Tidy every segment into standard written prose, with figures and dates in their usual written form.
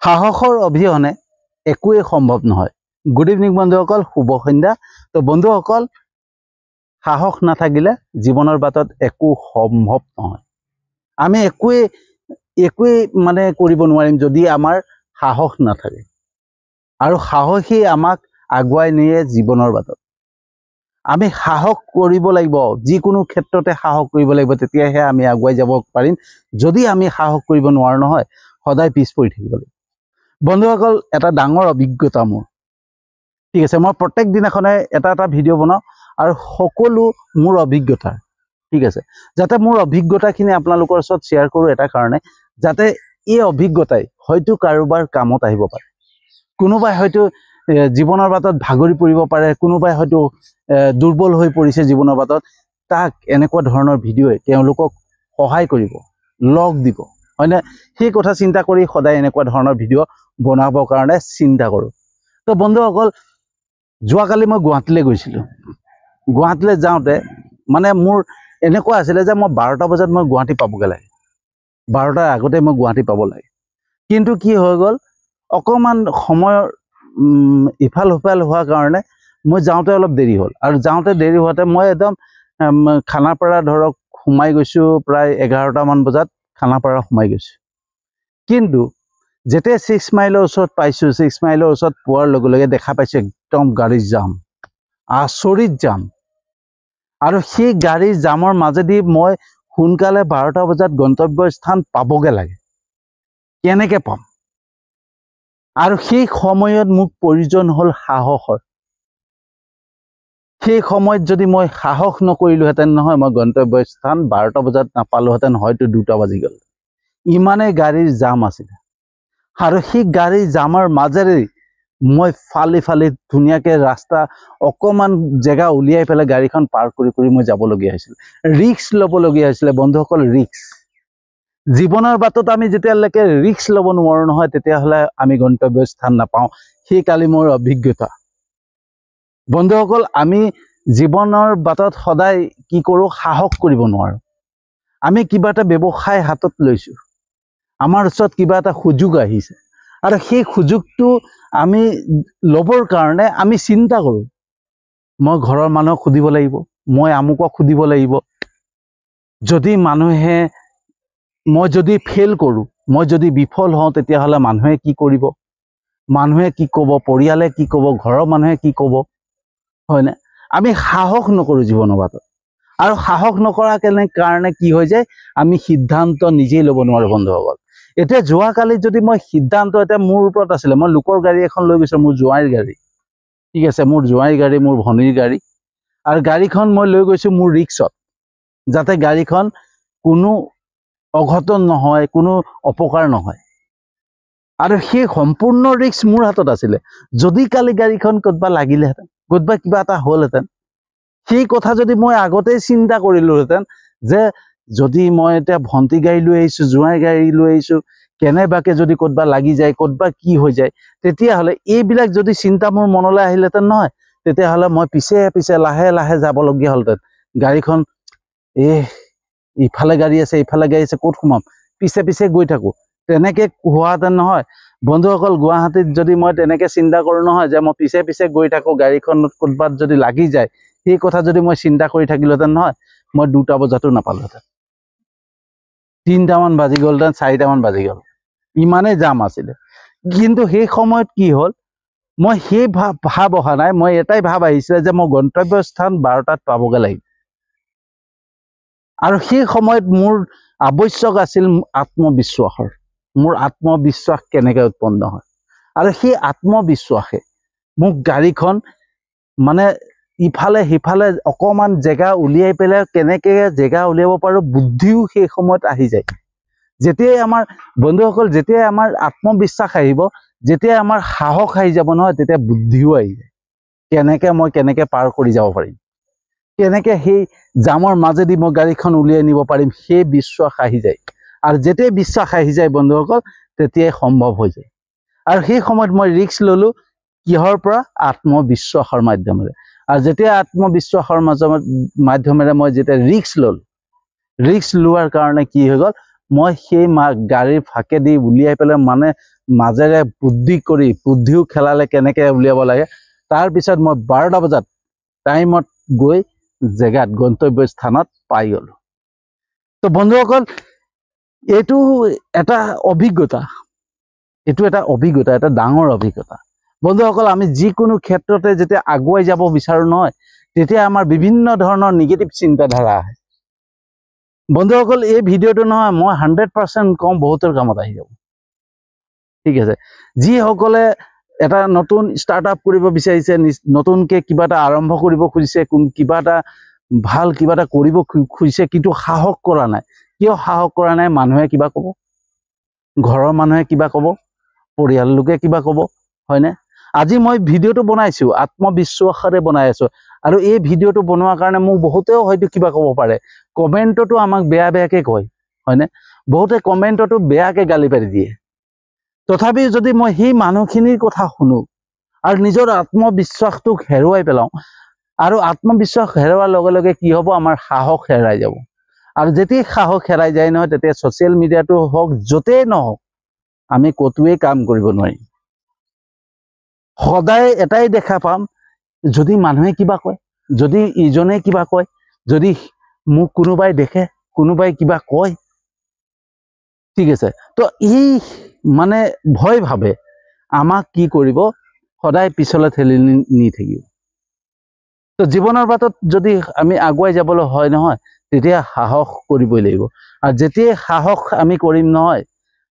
সাহসৰ অবিহনে একোৱে সম্ভৱ নহয়। গুড ইভিনিং বন্ধুসকল, শুভ সন্ধ্যা। তো বন্ধুসকল, সাহস নাথাকিলে জীৱনৰ বাটত একো সম্ভৱ নহয়। আমি একোৱে মানে কৰিব নোৱাৰিম যদি আমাৰ সাহস নাথাকে। আৰু সাহসী আমাক আগুৱাই নিয়ে জীৱনৰ বাটত। আমি সাহস কৰিব লাগিব, যিকোনো ক্ষেত্ৰতে সাহস কৰিব লাগিব, তেতিয়াহে আমি আগুৱাই যাব পাৰিম। যদি আমি সাহস কৰিব নোৱাৰো নহয়, সদায় পিছ পৰি থাকিব লাগিব। বন্ধুসকল, এটা ডাঙৰ অভিজ্ঞতা মোৰ, ঠিক আছে। মই প্ৰত্যেক দিনাখনে এটা ভিডিঅ' বনাওঁ আৰু সকলো মোৰ অভিজ্ঞতা, ঠিক আছে, যাতে মোৰ অভিজ্ঞতাখিনি আপোনালোকৰ ওচৰত শ্বেয়াৰ কৰোঁ এটা কাৰণে, যাতে এই অভিজ্ঞতাই হয়তো কাৰোবাৰ কামত আহিব পাৰে। কোনোবাই হয়তো জীৱনৰ বাটত ভাগৰি পৰিব পাৰে, কোনোবাই হয়তো দুৰ্বল হৈ পৰিছে জীৱনৰ বাটত, তাক এনেকুৱা ধৰণৰ ভিডিঅ'ই তেওঁলোকক সহায় কৰিব, লগ দিব, হয়নে? সেই কথা চিন্তা কৰি সদায় এনেকুৱা ধৰণৰ ভিডিঅ' বনাবৰ কাৰণে চিন্তা কৰোঁ। তো বন্ধুসকল, যোৱাকালি মই গুৱাহাটীলৈ গৈছিলোঁ। গুৱাহাটীলৈ যাওঁতে মানে মোৰ এনেকুৱা আছিলে যে মই 12টা বজাত মই গুৱাহাটী পাবগৈ লাগে, 12টাৰ আগতে মই গুৱাহাটী পাব লাগে। কিন্তু কি হৈ গ'ল, অকণমান সময়ৰ ইফাল সিফাল হোৱাৰ কাৰণে মই যাওঁতে অলপ দেৰি হ'ল। আৰু যাওঁতে দেৰি হোৱাতে মই একদম খানাপাৰা ধৰক সোমাই গৈছোঁ, প্ৰায় 11টামান বজাত খানাপাৰা সোমাই গৈছোঁ। কিন্তু যেতিয়া 6 মাইলৰ ওচৰত পাইছোঁ, 6 মাইলৰ ওচৰত পোৱাৰ লগে লগে দেখা পাইছোঁ একদম গাড়ীৰ জাম, আচৰিত জাম। আৰু সেই গাড়ীৰ জামৰ মাজেদি মই সোনকালে 12টা বজাত গন্তব্যস্থান পাবগৈ লাগে। কেনেকৈ পাম? আৰু সেই সময়ত মোক প্ৰয়োজন হ'ল সাহসৰ। সেই সময়ত যদি মই সাহস নকৰিলোহেঁতেন নহয়, মই গন্তব্যস্থান 12টা বজাত নাপালোহেঁতেন, হয়তো 2টা বাজি গ'ল। ইমানেই গাড়ীৰ জাম আছিলে। আৰু সেই গাড়ীৰ জামৰ মাজেৰে মই ফালি ধুনীয়াকৈ ৰাস্তা অকণমান জেগা উলিয়াই পেলাই গাড়ীখন পাৰ কৰি মই যাবলগীয়া হৈছিল। ৰিস্ক ল'বলগীয়া হৈছিলে বন্ধুসকল, ৰিস্ক। জীৱনৰ বাটত আমি যেতিয়ালৈকে ৰিস্ক ল'ব নোৱাৰোঁ নহয়, তেতিয়াহ'লে আমি গন্তব্যস্থান নাপাওঁ। সেই কালি মোৰ অভিজ্ঞতা। বন্ধুসকল, আমি জীৱনৰ বাটত সদায় কি কৰোঁ, সাহস কৰিব নোৱাৰোঁ। আমি কিবা এটা ব্যৱসায় হাতত লৈছোঁ, আমাৰ ওচৰত কিবা এটা সুযোগ আহিছে, আৰু সেই সুযোগটো আমি ল'বৰ কাৰণে আমি চিন্তা কৰোঁ, মই ঘৰৰ মানুহক সুধিব লাগিব, মই আমুকক সুধিব লাগিব। যদি মই যদি ফেইল কৰোঁ, মই যদি বিফল হওঁ, তেতিয়াহ'লে মানুহে কি কৰিব, মানুহে কি ক'ব, পৰিয়ালে কি ক'ব, ঘৰৰ মানুহে কি ক'ব, হয়নে? আমি সাহস নকৰোঁ জীৱনৰ বাটত। আৰু সাহস নকৰাৰ কাৰণে কি হৈ যায়, আমি সিদ্ধান্ত নিজেই ল'ব নোৱাৰোঁ বন্ধুসকল। এতিয়া যোৱাকালি যদি মই সিদ্ধান্ত, এতিয়া মোৰ ওপৰত আছিলে, মই লোকৰ গাড়ী এখন লৈ গৈছোঁ, মোৰ জোঁৱাইৰ গাড়ী, ঠিক আছে, মোৰ জোঁৱাইৰ গাড়ী, মোৰ ভনীৰ গাড়ী। আৰু গাড়ীখন মই লৈ গৈছোঁ মোৰ ৰিক্সত, যাতে গাড়ীখন কোনো অঘটন নহয়, কোনো অপকাৰ নহয়। আৰু সেই সম্পূৰ্ণ ৰিক্স মোৰ হাতত আছিলে। যদি কালি গাড়ীখন ক'ৰবাত লাগিলেহেঁতেন, ক'ৰবাত কিবা এটা হ'লহেঁতেন, সেই কথা যদি মই আগতেই চিন্তা কৰিলোহেঁতেন, যে যদি মই এতিয়া ভণ্টি গাড়ী লৈ আহিছোঁ, জোঁৱাই গাড়ী লৈ আহিছোঁ, কেনেবাকৈ যদি ক'ৰবাত লাগি যায়, ক'ৰবাত কি হৈ যায়, তেতিয়াহ'লে এইবিলাক যদি চিন্তা মোৰ মনলৈ আহিলেহেঁতেন নহয়, তেতিয়াহ'লে মই পিছে লাহে যাবলগীয়া হ'লহেঁতেন। গাড়ীখন ইফালে গাড়ী আছে, ইফালে গাড়ী আছে, ক'ত সোমাম, পিছে গৈ থাকোঁ, তেনেকৈ হোৱাহেঁতেন নহয়। বন্ধুসকল, গুৱাহাটীত যদি মই তেনেকৈ চিন্তা কৰোঁ নহয়, যে মই পিছে গৈ থাকোঁ, গাড়ীখনত ক'ৰবাত যদি লাগি যায়, সেই কথা যদি মই চিন্তা কৰি থাকিলোহেঁতেন নহয়, মই 2টা বজাতো নাপালোহেঁতেন, 3টামান বাজি গ'লহেঁতেন, 4টামান বাজি গ'ল, ইমানেই জাম আছিলে। কিন্তু সেই সময়ত কি হ'ল, মই সেই ভাৱ অহা নাই, মই এটাই ভাৱ আহিছিলে যে মই গন্তব্যস্থান 12টাত পাবগৈ লাগিব। আৰু সেই সময়ত মোৰ আৱশ্যক আছিল আত্মবিশ্বাসৰ। মোৰ আত্মবিশ্বাস কেনেকৈ উৎপন্ন হয়, আৰু সেই আত্মবিশ্বাসে মোক গাড়ীখন মানে ইফালে সিফালে অকণমান জেগা উলিয়াই পেলাই কেনেকৈ জেগা উলিয়াব পাৰোঁ, বুদ্ধিও সেই সময়ত আহি যায়। যেতিয়াই আমাৰ বন্ধুসকল, যেতিয়াই আমাৰ আত্মবিশ্বাস আহিব, যেতিয়াই আমাৰ সাহস আহি যাব নহয়, তেতিয়া বুদ্ধিও আহি যায়। কেনেকৈ পাৰ কৰি যাব পাৰিম, কেনেকৈ সেই জামৰ মাজেদি মই গাড়ীখন উলিয়াই নিব পাৰিম, সেই বিশ্বাস আহি যায়। আৰু যেতিয়াই বিশ্বাস আহি যায় বন্ধুসকল, তেতিয়াই সম্ভৱ হৈ যায়। আৰু সেই সময়ত মই ৰিস্ক ল'লোঁ, কিহৰ পৰা? আত্মবিশ্বাসৰ মাধ্যমেৰে। আৰু যেতিয়া আত্মবিশ্বাসৰ মাধ্যমেৰে মই যেতিয়া ৰিস্ক ল'লোঁ, ৰিস্ক লোৱাৰ কাৰণে কি হৈ গ'ল, মই সেই গাড়ীৰ ফাঁকেদি উলিয়াই পেলাই মানে মাজেৰে বুদ্ধিও খেলালে কেনেকৈ উলিয়াব লাগে তাৰ পিছত মই 12টা বজাত টাইমত গৈ জেগাত গন্তব্য স্থানত পাই গ'লো। তো বন্ধুসকল এইটো এটা অভিজ্ঞতা, এটা ডাঙৰ অভিজ্ঞতা। বন্ধুসকল আমি যিকোনো ক্ষেত্ৰতে যেতিয়া আগুৱাই যাব বিচাৰোঁ নহয় তেতিয়া আমাৰ বিভিন্ন ধৰণৰ নিগেটিভ চিন্তাধাৰা আহে। বন্ধুসকল এই ভিডিঅ'টো নহয় মই 100% কম বহুতৰ কামত আহি যাব। ঠিক আছে, যিসকলে এটা নতুন ষ্টাৰ্টআপ কৰিব বিচাৰিছে, নতুনকৈ কিবা এটা আৰম্ভ কৰিব খুজিছে, কিবা এটা ভাল কিবা এটা কৰিব খুজিছে কিন্তু সাহস কৰা নাই। কিয় সাহস কৰা নাই? মানুহে কিবা ক'ব, ঘৰৰ মানুহে কিবা ক'ব, পৰিয়াল লোকে কিবা ক'ব, হয়নে? আজি মই ভিডিঅ'টো বনাইছোঁ আত্মবিশ্বাসেৰে বনাই আছোঁ, আৰু এই ভিডিঅ'টো বনোৱাৰ কাৰণে মোক বহুতেও হয়তো কিবা ক'ব পাৰে। কমেণ্টতো আমাক বেয়াকৈ কয়, হয়নে? বহুতে কমেণ্টতো বেয়াকৈ গালি পাৰি দিয়ে। তথাপিও যদি মই সেই মানুহখিনিৰ কথা শুনো আৰু নিজৰ আত্মবিশ্বাসটোক হেৰুৱাই পেলাওঁ, আৰু আত্মবিশ্বাস হেৰুৱাৰ লগে লগে কি হ'ব? আমাৰ সাহস হেৰাই যাব। আৰু যেতিয়া সাহস হেৰাই যায় নহয় তেতিয়া ছ'চিয়েল মিডিয়াটো হওক য'তেই নহওক আমি ক'তোৱেই কাম কৰিব নোৱাৰিম। সদায় এটাই দেখা পাম, যদি মানুহে কিবা কয়, যদি ইজনে কিবা কয়, যদি মোক কোনোবাই দেখে, কোনোবাই কিবা কয়, ঠিক আছে, তো এই মানে ভয় ভাবে আমাক কি কৰিব? সদায় পিছলৈ ঠেলি নি থাকিব। তো জীৱনৰ বাটত যদি আমি আগুৱাই যাবলৈ হয় নহয় তেতিয়া সাহস কৰিবই লাগিব। আৰু যেতিয়াই সাহস আমি কৰিম নহয়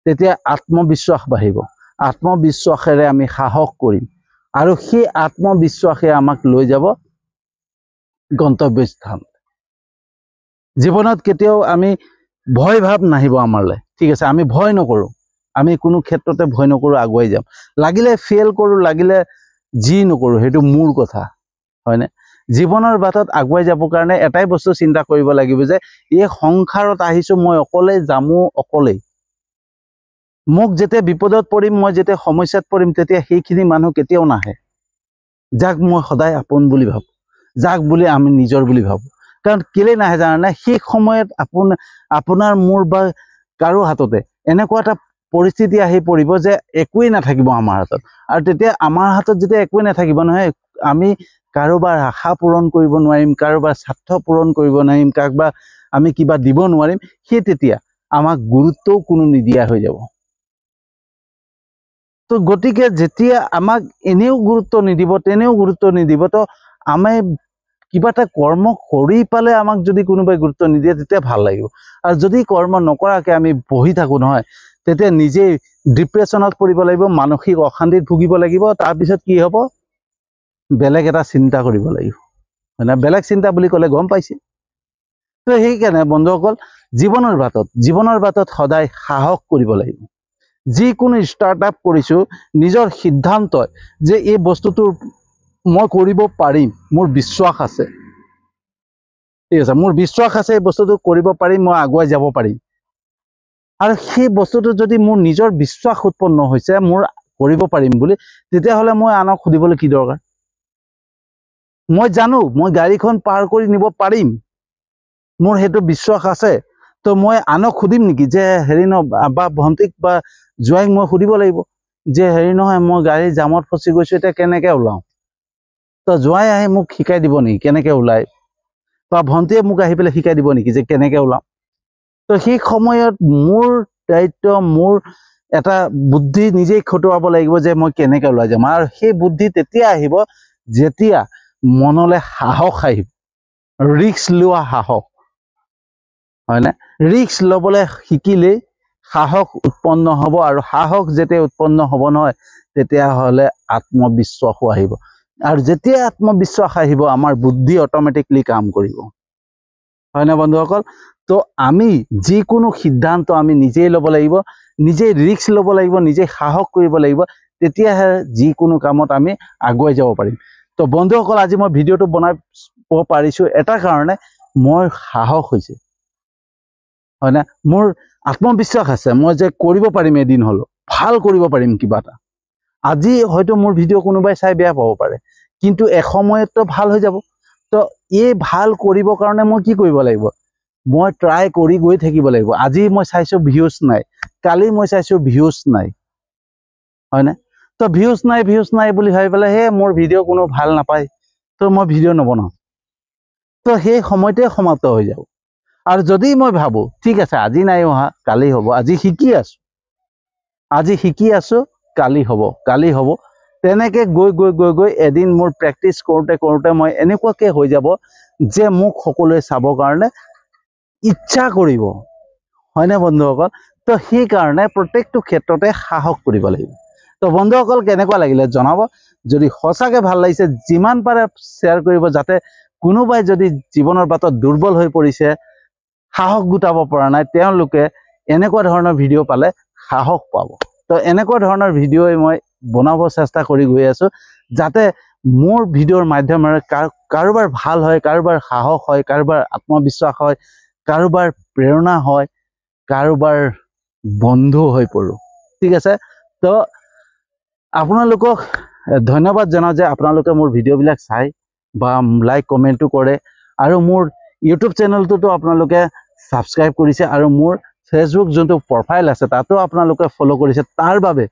তেতিয়া আত্মবিশ্বাস বাঢ়িব। আত্মবিশ্বাসেৰে আমি সাহস কৰিম আৰু সেই আত্মবিশ্বাসে আমাক লৈ যাব গন্তব্য স্থান। জীৱনত কেতিয়াও আমি ভয় ভাৱ নাহিব আমালৈ। ঠিক আছে, আমি ভয় নকৰোঁ, আমি কোনো ক্ষেত্ৰতে ভয় নকৰোঁ, আগুৱাই যাম। লাগিলে ফেইল কৰোঁ, লাগিলে যি নকৰোঁ, সেইটো মোৰ কথা, হয়নে? জীৱনৰ বাটত আগুৱাই যাবৰ কাৰণে এটাই বস্তু চিন্তা কৰিব লাগিব যে এই সংসাৰত আহিছোঁ মই অকলে যামো, অকলেই। মোক যেতিয়া বিপদত পৰিম, মই যেতিয়া সমস্যাত পৰিম তেতিয়া সেইখিনি মানুহ কেতিয়াও নাহে যাক মই সদায় আপোন বুলি ভাবোঁ, যাক বুলি আমি নিজৰ বুলি ভাবোঁ। কাৰণ কেলৈ নাহে জানেনে? সেই সময়ত আপোনাৰ মোৰ বা কাৰো হাততে এনেকুৱা এটা পৰিস্থিতি আহি পৰিব যে একোৱেই নাথাকিব আমাৰ হাতত। আৰু তেতিয়া আমাৰ হাতত যেতিয়া একোৱেই নাথাকিব নহয়, আমি কাৰোবাৰ আশা পূৰণ কৰিব নোৱাৰিম, কাৰোবাৰ স্বাৰ্থ পূৰণ কৰিব নোৱাৰিম, কাৰোবাক আমি কিবা দিব নোৱাৰিম, সেই তেতিয়া আমাক গুৰুত্বও কোনো নিদিয়া হৈ যাব। তো গতিকে যেতিয়া আমাক এনেও গুৰুত্ব নিদিব, তেনেও গুৰুত্ব নিদিব, তো আমি কিবা এটা কৰ্ম কৰি পালে আমাক যদি কোনোবাই গুৰুত্ব নিদিয়ে তেতিয়া ভাল লাগিব। আৰু যদি কৰ্ম নকৰাকৈ আমি বহি থাকোঁ নহয় তেতিয়া নিজেই ডিপ্ৰেশ্যনত পৰিব লাগিব, মানসিক অশান্তিত ভুগিব লাগিব। তাৰপিছত কি হ'ব? বেলেগ এটা চিন্তা কৰিব লাগিব, মানে বেলেগ চিন্তা বুলি ক'লে গম পাইছে। তো সেইকাৰণে বন্ধুসকল জীৱনৰ বাটত সদায় সাহস কৰিব লাগিব। যিকোনো ষ্টাৰ্টআপ কৰিছোঁ নিজৰ সিদ্ধান্ত যে এই বস্তুটো মই কৰিব পাৰিম, মোৰ বিশ্বাস আছে, ঠিক আছে, মোৰ বিশ্বাস আছে এই বস্তুটো কৰিব পাৰিম, মই আগুৱাই যাব পাৰিম। আৰু সেই বস্তুটো যদি মোৰ নিজৰ বিশ্বাস উৎপন্ন হৈছে মোৰ কৰিব পাৰিম বুলি, তেতিয়াহ'লে মই আনক সুধিবলৈ কি দৰকাৰ? মই জানো মই গাড়ীখন পাৰ কৰি নিব পাৰিম, মোৰ সেইটো বিশ্বাস আছে। তো মই আনক সুধিম নেকি যে হেৰি বা ভণ্টিক বা জোৱাইক মই সুধিব লাগিব যে হেৰি নহয় মই গাড়ী জামত ফচি গৈছোঁ, এতিয়া কেনেকৈ ওলাওঁ? তো জোৱাই আহি মোক শিকাই দিব নেকি কেনেকৈ ওলায়? বা ভণ্টিয়ে মোক আহি পেলাই শিকাই দিব নেকি যে কেনেকৈ ওলাওঁ? তো সেই সময়ত মোৰ দায়িত্ব, মোৰ এটা বুদ্ধি নিজেই খটুৱাব লাগিব যে মই কেনেকৈ ওলাই যাম। আৰু সেই বুদ্ধি তেতিয়া আহিব যেতিয়া মনলৈ সাহস আহিব, ৰিস্ক লোৱা সাহস, হয়নে? ৰিস্ক ল'বলৈ শিকিলেই সাহস উৎপন্ন হ'ব, আৰু সাহস যেতিয়া উৎপন্ন হ'ব নহয় তেতিয়াহ'লে আত্মবিশ্বাসো আহিব। আৰু যেতিয়া আত্মবিশ্বাস আহিব আমাৰ বুদ্ধি অট'মেটিকলি কাম কৰিব, হয়নে বন্ধুসকল? তো আমি যিকোনো সিদ্ধান্ত আমি নিজেই ল'ব লাগিব, নিজেই ৰিস্ক ল'ব লাগিব, নিজেই সাহস কৰিব লাগিব, তেতিয়াহে যিকোনো কামত আমি আগুৱাই যাব পাৰিম। তো বন্ধুসকল আজি মই ভিডিঅ'টো বনাব পাৰিছোঁ এটা কাৰণে, মোৰ সাহস হৈছে, হয়নে? মোৰ আত্মবিশ্বাস আছে মই যে কৰিব পাৰিম, এদিন হ'লেও ভাল কৰিব পাৰিম কিবা এটা। আজি হয়তো মোৰ ভিডিঅ' কোনোবাই চাই বেয়া পাব পাৰে, কিন্তু এসময়ততো ভাল হৈ যাব। তো এই ভাল কৰিবৰ কাৰণে মই কি কৰিব লাগিব? মই ট্ৰাই কৰি গৈ থাকিব লাগিব। আজি মই চাইছোঁ ভিউজ নাই, কালি মই চাইছোঁ ভিউজ নাই, হয়নে? তো ভিউজ নাই বুলি ভাবি পেলাই হে মোৰ ভিডিঅ' কোনো ভাল নাপায়, তো মই ভিডিঅ' নবনাওঁ। তো সেই সময়তে সমাপ্ত হৈ যাব। আৰু যদি মই ভাবোঁ ঠিক আছে আজি নাই অহা কালি হ'ব, আজি শিকি আছোঁ কালি হ'ব, তেনেকৈ গৈ এদিন মোৰ প্ৰেক্টিচ কৰোঁতে মই এনেকুৱাকৈ হৈ যাব যে মোক সকলোৱে চাবৰ কাৰণে ইচ্ছা কৰিব, হয়নে বন্ধুসকল? তো সেইকাৰণে প্ৰত্যেকটো ক্ষেত্ৰতে সাহস কৰিব লাগিব। তো বন্ধুসকল কেনেকুৱা লাগিলে জনাব। যদি সঁচাকৈ ভাল লাগিছে যিমান পাৰে শ্বেয়াৰ কৰিব, যাতে কোনোবাই যদি জীৱনৰ বাটত দুৰ্বল হৈ পৰিছে, সাহস গোটাব পৰা নাই, তেওঁলোকে এনেকুৱা ধৰণৰ ভিডিঅ' পালে সাহস পাব। তো এনেকুৱা ধৰণৰ ভিডিঅ'ই মই বনাব চেষ্টা কৰি গৈ আছোঁ, যাতে মোৰ ভিডিঅ'ৰ মাধ্যমেৰে কাৰোবাৰ ভাল হয়, কাৰোবাৰ সাহস হয়, কাৰোবাৰ আত্মবিশ্বাস হয়, কাৰোবাৰ প্ৰেৰণা হয়, কাৰোবাৰ বন্ধু হৈ পৰোঁ। ঠিক আছে? তো আপোনালোকক ধন্যবাদ জনাওঁ যে আপোনালোকে মোৰ ভিডিঅ'বিলাক চাই বা লাইক কমেণ্টো কৰে, আৰু মোৰ ইউটিউব চেনেলটোতো আপোনালোকে ছাবস্ক্ৰাইব কৰিছে, আৰু মোৰ ফেচবুক যোনটো প্ৰফাইল আছে তাতো আপোনালোকে ফ'ল' কৰিছে। তাৰ বাবে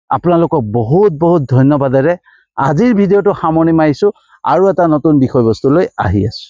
আপোনালোকক বহুত বহুত ধন্যবাদেৰে আজিৰ ভিডিঅ'টো সামৰণি মাৰিছোঁ, আৰু এটা নতুন বিষয়বস্তু লৈ আহি আছোঁ।